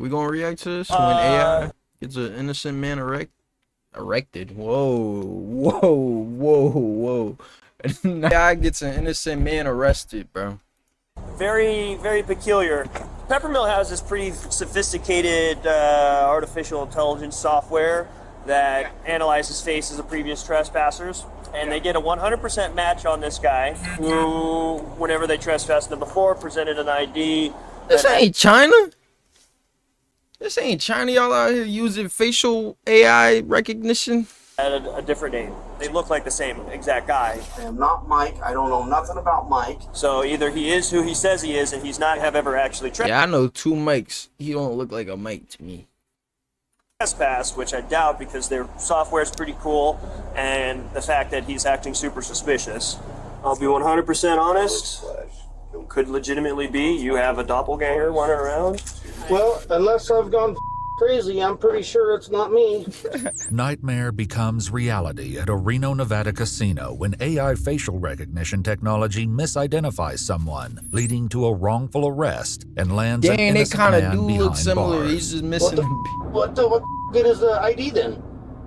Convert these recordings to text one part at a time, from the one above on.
We gonna react to this when AI gets an innocent man erected? Whoa. AI gets an innocent man arrested, bro. Very, very peculiar. Peppermill has this pretty sophisticated artificial intelligence software that analyzes faces of previous trespassers, and they get a 100% match on this guy who, whenever they trespassed him before, presented an ID. This ain't China. This ain't China. Y'all out here using facial AI recognition. Had a different name. They look like the same exact guy. I am not Mike. I don't know nothing about Mike. So either he is who he says he is, and he's not have ever actually Yeah, I know two Mikes. He don't look like a Mike to me. trespassed, which I doubt because their software is pretty cool, and the fact that he's acting super suspicious. I'll be 100% honest. Could legitimately be you have a doppelganger running around. Well, unless I've gone crazy, I'm pretty sure it's not me. Nightmare becomes reality at a Reno, Nevada casino when AI facial recognition technology misidentifies someone, leading to a wrongful arrest and lands an Dang, they innocent kind of man do behind look similar. bars. He's just missing. What good is the ID then?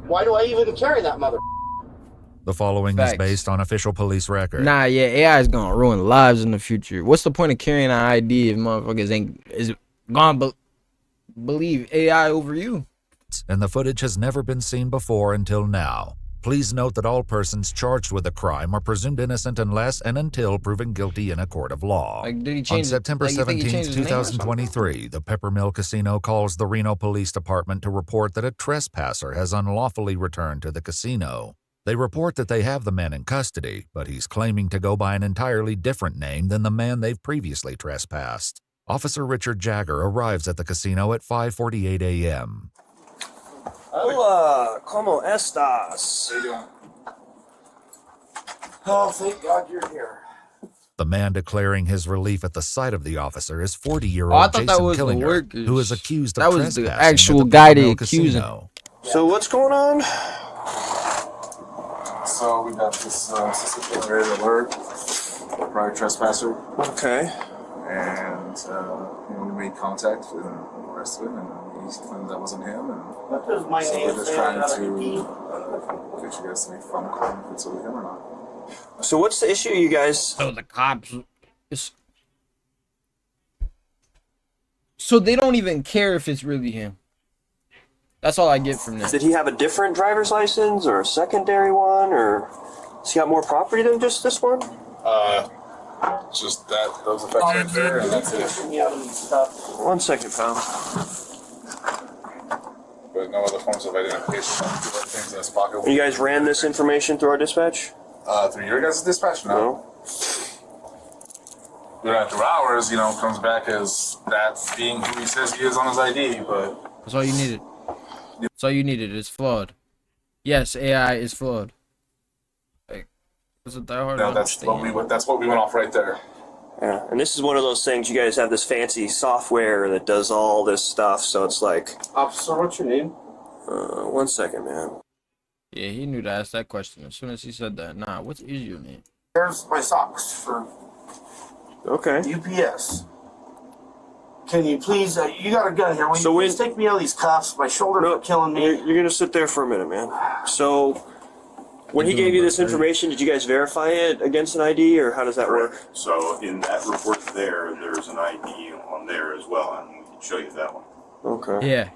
Why do I even carry that mother? The following Facts. is based on official police record. Nah, yeah, AI is gonna ruin lives in the future. What's the point of carrying an ID if motherfuckers is gonna believe AI over you? And the footage has never been seen before until now. Please note that all persons charged with a crime are presumed innocent unless and until proven guilty in a court of law. Like, did he On change? September like, you think he 17, changed his name or something? 2023, the Peppermill Casino calls the Reno Police Department to report that a trespasser has unlawfully returned to the casino. They report that they have the man in custody, but he's claiming to go by an entirely different name than the man they've previously trespassed. Officer Richard Jagger arrives at the casino at 5:48 a.m. Hola, ¿cómo estás? How you doing? Oh, thank God you're here. The man declaring his relief at the sight of the officer is 40-year-old Oh, I thought that Jason was the Killinger, workers. who is accused of That was the trespassing actual at the guy they Peppermill accusing. Casino. So what's going on? So we got this suspicious alert, prior trespasser, Okay. and we made contact and arrested him, and he claimed that wasn't him. And What does my so name we're just say trying on that to ID? get you guys to make a phone call if it's really him or not. So what's the issue, you guys? So the cops. So they don't even care if it's really him. That's all I get from this. Did he have a different driver's license or a secondary one, or has he got more property than just this one? Just those effects right there, and that's it. Get me out of these stuff. 1 second, pal. But no other forms of identification. Things in his pocket. You guys ran this information through our dispatch? Through your guys' dispatch? No. No. Through ours, comes back as that being who he says he is on his ID, but That's all you needed. That's all you needed. It's flawed. Yes, AI is flawed. Like, is it that hard? no, to that's what understand? we went off right there. Yeah, and this is one of those things, you guys have this fancy software that does all this stuff, so it's like, Officer, what's your name? 1 second, man. Yeah, he knew to ask that question as soon as he said that. Nah, what is your name? There's my socks for Okay. UPS. Can you please, you got a gun here. Will So you when- please take me out of these cuffs? My shoulders are killing me. You're gonna sit there for a minute, man. So, when he gave you this information, did you guys verify it against an ID, or how does that work? So in that report there's an ID on there as well, and we can show you that one. Okay. Yeah.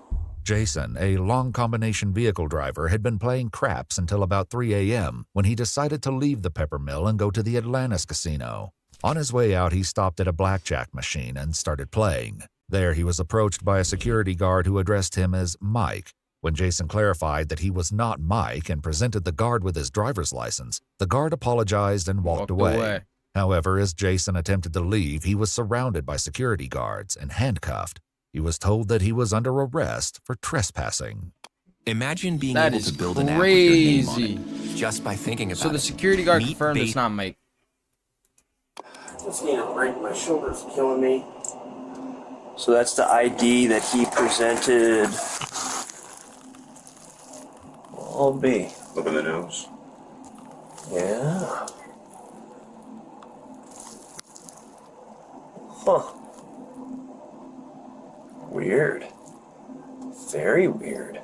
Jason, a long combination vehicle driver, had been playing craps until about 3 a.m. when he decided to leave the Peppermill and go to the Atlantis Casino. On his way out, he stopped at a blackjack machine and started playing. There, he was approached by a security guard who addressed him as Mike. When Jason clarified that he was not Mike and presented the guard with his driver's license, the guard apologized and walked away. However, as Jason attempted to leave, he was surrounded by security guards and handcuffed. He was told that he was under arrest for trespassing. Imagine being That able is to build an app with your name on crazy. it just by thinking about So the it. security guard Meet confirmed it's Ba- not Mike. Just need a break. My shoulders are killing me. So that's the ID that he presented. I'll be. Look in the nose. Yeah. Huh. Weird. Very weird.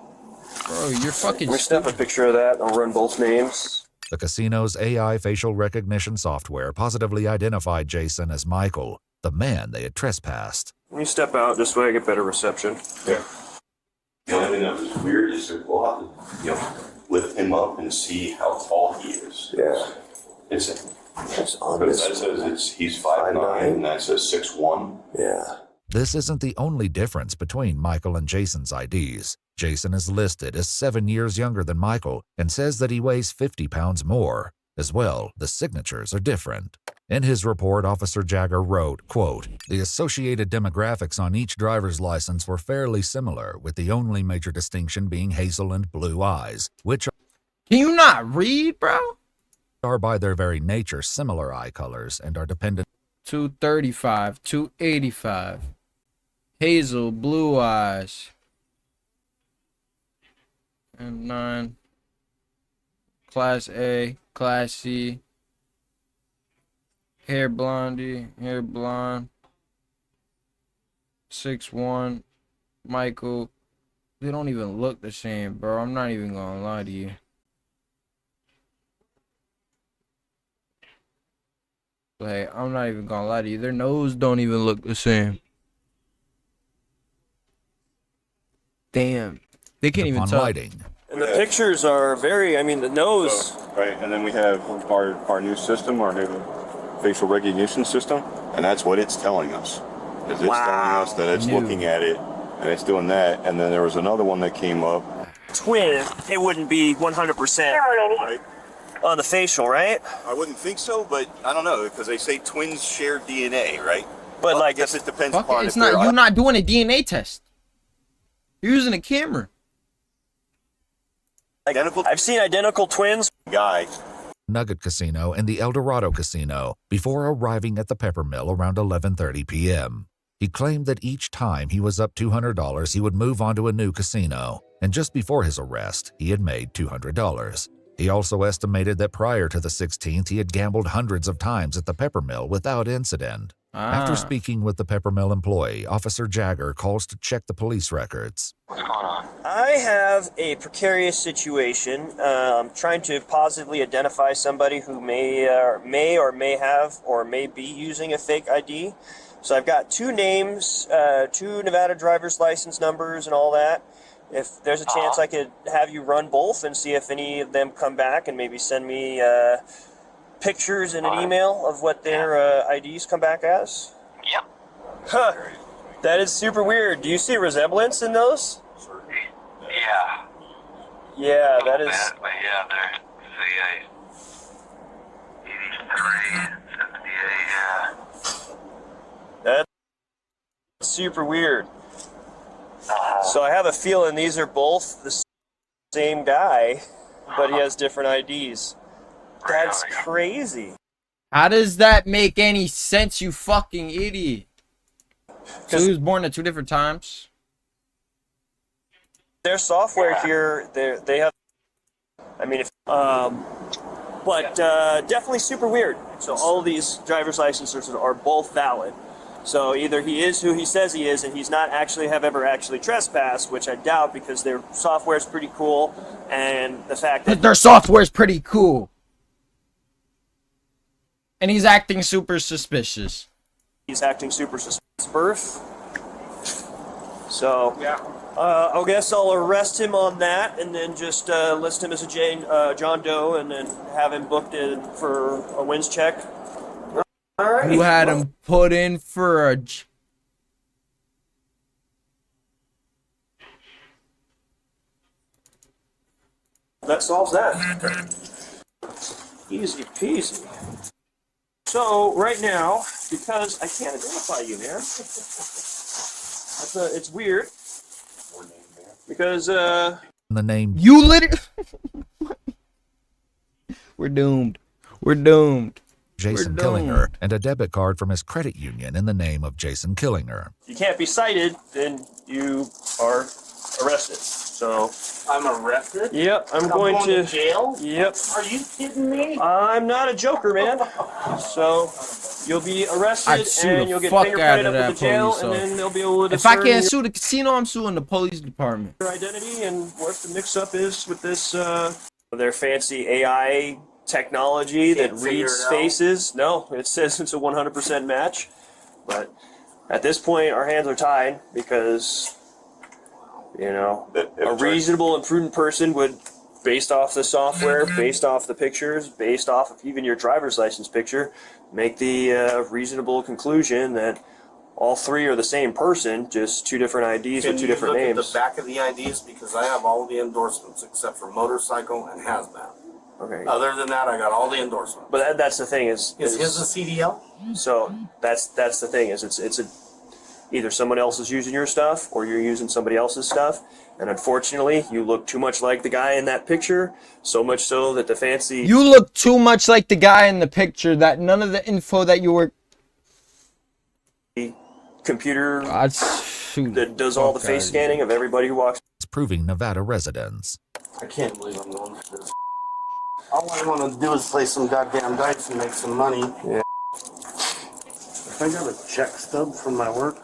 Bro, you're fucking Let me snap a picture of that. I'll run both names. The casino's AI facial recognition software positively identified Jason as Michael, the man they had trespassed. Let me step out this way. I get better reception. Yeah. The only thing that was weird is that we'll have to, lift him up and see how tall he is. Yeah. It's It's on because this. that says he's 5'9" and that says 6'1". Yeah. This isn't the only difference between Michael and Jason's IDs. Jason is listed as 7 years younger than Michael and says that he weighs 50 pounds more. As well, the signatures are different. In his report, Officer Jagger wrote, quote, "The associated demographics on each driver's license were fairly similar, with the only major distinction being hazel and blue eyes, which Can you not read, bro? are by their very nature similar eye colors and are dependent 235, 285. Hazel, blue eyes. And 9. Class A, Class C. Hair blondie, hair blonde. 6'1". Michael. They don't even look the same, bro. I'm not even gonna lie to you. Like, I'm not even gonna lie to you. Their nose don't even look the same. Damn. They can't even upon tell. lighting. And the pictures are very, the nose. Right, and then we have our new system, our new facial recognition system, and that's what it's telling us. Is it's telling us that it's New. looking at it, and it's doing that, and then there was another one that came up. Twin, it wouldn't be 100% Right? on the facial, right? I wouldn't think so, but I don't know, because they say twins share DNA, right? But Well, like, I guess it depends Fuck it, upon it's if they're not. You're not doing a DNA test. You're using a camera. identical I've seen identical twins. guy. Nugget Casino and the El Dorado Casino before arriving at the Peppermill around 11:30 p.m. He claimed that each time he was up $200, he would move on to a new casino, and just before his arrest, he had made $200. He also estimated that prior to the 16th, he had gambled hundreds of times at the Peppermill without incident. After speaking with the Peppermill employee, Officer Jagger calls to check the police records. I have a precarious situation. I'm trying to positively identify somebody who may or may have or may be using a fake ID. So I've got 2 names, 2 Nevada driver's license numbers and all that. If there's a chance I could have you run both and see if any of them come back and maybe send me pictures in an email of what their IDs come back as? Yep. Huh. That is super weird. Do you see resemblance in those? Yeah. Yeah, that is. But yeah, they're the 83, 78, yeah. That's super weird. So I have a feeling these are both the same guy, but he has different IDs. That's crazy. How does that make any sense, you fucking idiot? So he was born at 2 different times. Their software here, they have. But definitely super weird. So all of these driver's licenses are both valid. So either he is who he says he is, and he's not actually ever actually trespassed, which I doubt because their software is pretty cool, and the fact that Their software is pretty cool. And he's acting super suspicious. he's acting super suspicious. Birth. So I guess I'll arrest him on that, and then just list him as a John Doe, and then have him booked in for a wins check. All right. Who had him put in for a... That solves that. Easy peasy. So right now, because I can't identify you, man, it's weird. Because The name You literally... We're doomed. We're doomed. Jason We're Killinger and a debit card from his credit union in the name of Jason Killinger. you can't be cited, then you are arrested. So, I'm arrested? yep, I'm going to. jail? Yep. Are you kidding me? I'm not a joker, man. So, you'll be I'd arrested sue and the you'll get fuck fingerprinted out of up that at the jail, police and officer. then they'll be able to If I discern can't sue the casino, I'm suing the police department. your identity and what the mix-up is with this. Their fancy AI technology that Can't figure reads it out. faces. No, it says it's a 100% match, but at this point, our hands are tied because, you know, a reasonable and prudent person would, based off the software, based off the pictures, based off of even your driver's license picture, make the reasonable conclusion that all three are the same person, just two different IDs with two different Look names. at the back of the IDs because I have all the endorsements except for motorcycle and hazmat. Okay, Other than that, I got all the endorsements. but that's the thing is Is his a CDL? so that's the thing is it's a either someone else is using your stuff or you're using somebody else's stuff, and unfortunately, you look too much like the guy in that picture, so much so that the fancy You look too much like the guy in the picture that none of the info that you were. computer I'd shoot that does all the fuck face outta scanning of everybody who walks. proving Nevada residents. I can't believe I'm going through this. All I want to do is play some goddamn dice and make some money. Yeah. If I got a check stub from my work.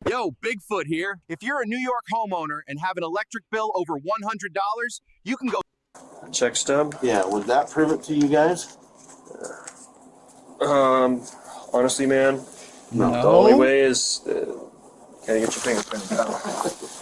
Yo, Bigfoot here. If you're a New York homeowner and have an electric bill over $100, you can go. Check stub. Yeah, would that prove it to you guys? Honestly, man, No. the only way is gotta get your fingerprinted out.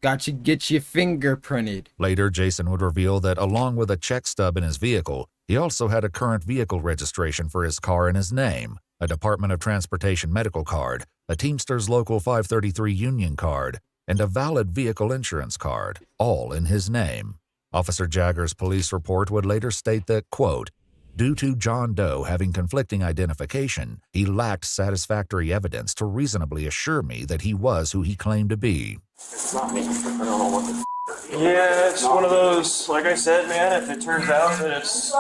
Got you get your fingerprinted. Later, Jason would reveal that along with a check stub in his vehicle, he also had a current vehicle registration for his car in his name, a Department of Transportation medical card, a Teamsters Local 533 union card, and a valid vehicle insurance card, all in his name. Officer Jagger's police report would later state that, quote, due to John Doe having conflicting identification, he lacked satisfactory evidence to reasonably assure me that he was who he claimed to be. It's not me. I don't know what the Yeah, it's one of those. Like I said, man, if it turns out that it's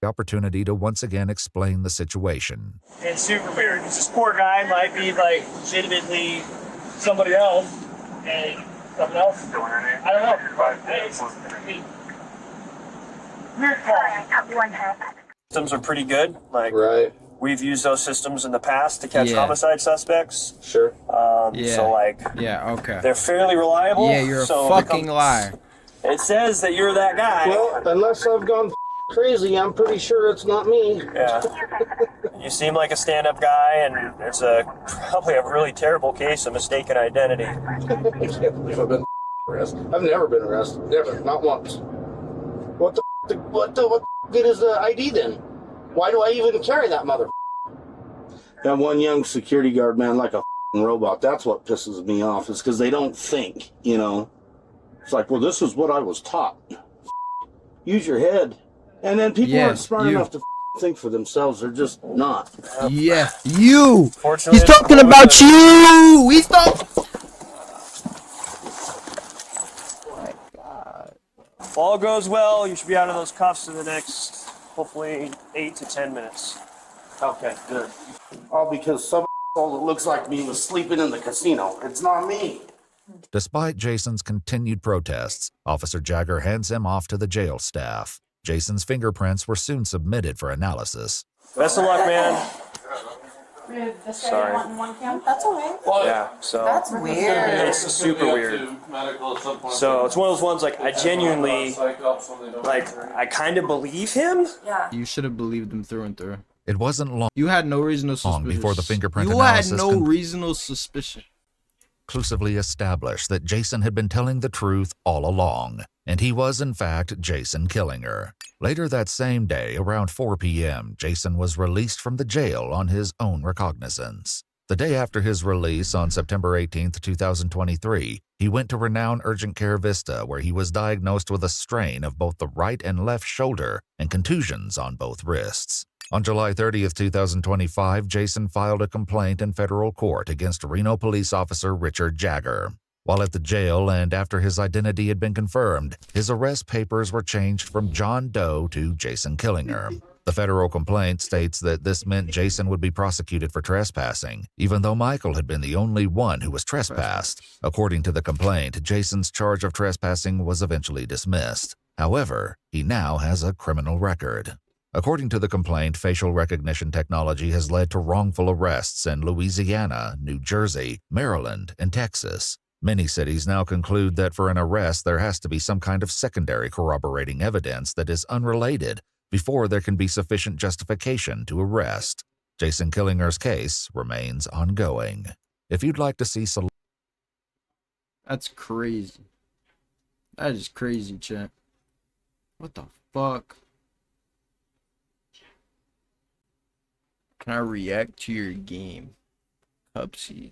The opportunity to once again explain the situation. it's super weird. This poor guy might be like legitimately somebody else, and something else. I don't know. Weird systems are pretty good. Like Right. we've used those systems in the past to catch Yeah. homicide suspects. Sure. Yeah. So like Yeah, okay. they're fairly reliable. Yeah, you're a so fucking liar. It says that you're that guy. Well, unless I've gone crazy, I'm pretty sure it's not me. Yeah. You seem like a stand-up guy, and it's probably a really terrible case of mistaken identity. I can't believe I've been arrested. I've never been arrested. Never. Not once. What the good is the ID then? Why do I even carry that mother? That one young security guard, man, like a robot. That's what pisses me off, is because they don't think, you know. It's like, well, this is what I was taught. Use your head. And then people Yeah, aren't smart you. enough to think for themselves. They're just not. Yeah, you. Fortunately, He's talking about you. He's talking. If all goes well, you should be out of those cuffs in the next, hopefully, 8 to 10 minutes. Okay, good. All because some asshole that looks like me was sleeping in the casino. It's not me. Despite Jason's continued protests, Officer Jagger hands him off to the jail staff. Jason's fingerprints were soon submitted for analysis. Best of luck, man. Sorry. That's okay. Yeah, so That's weird. it's super weird. So it's one of those ones like I genuinely, like I kind of believe him. Yeah. You should have believed him through and through. It wasn't long You had no reasonable suspicion. before the fingerprint You had analysis no reasonable suspicion. conclusively established that Jason had been telling the truth all along, and he was in fact Jason Killinger. Later that same day, around 4 p.m., Jason was released from the jail on his own recognizance. The day after his release on September 18, 2023, he went to renowned Urgent Care Vista, where he was diagnosed with a strain of both the right and left shoulder and contusions on both wrists. On July 30, 2025, Jason filed a complaint in federal court against Reno police officer Richard Jagger. While at the jail and after his identity had been confirmed, his arrest papers were changed from John Doe to Jason Killinger. The federal complaint states that this meant Jason would be prosecuted for trespassing, even though Michael had been the only one who was trespassed. According to the complaint, Jason's charge of trespassing was eventually dismissed. However, he now has a criminal record. According to the complaint, facial recognition technology has led to wrongful arrests in Louisiana, New Jersey, Maryland, and Texas. Many cities now conclude that for an arrest, there has to be some kind of secondary corroborating evidence that is unrelated before there can be sufficient justification to arrest. Jason Killinger's case remains ongoing. If you'd like to see That's crazy. That is crazy, chat. What the fuck? Can I react to your game? Cupsy.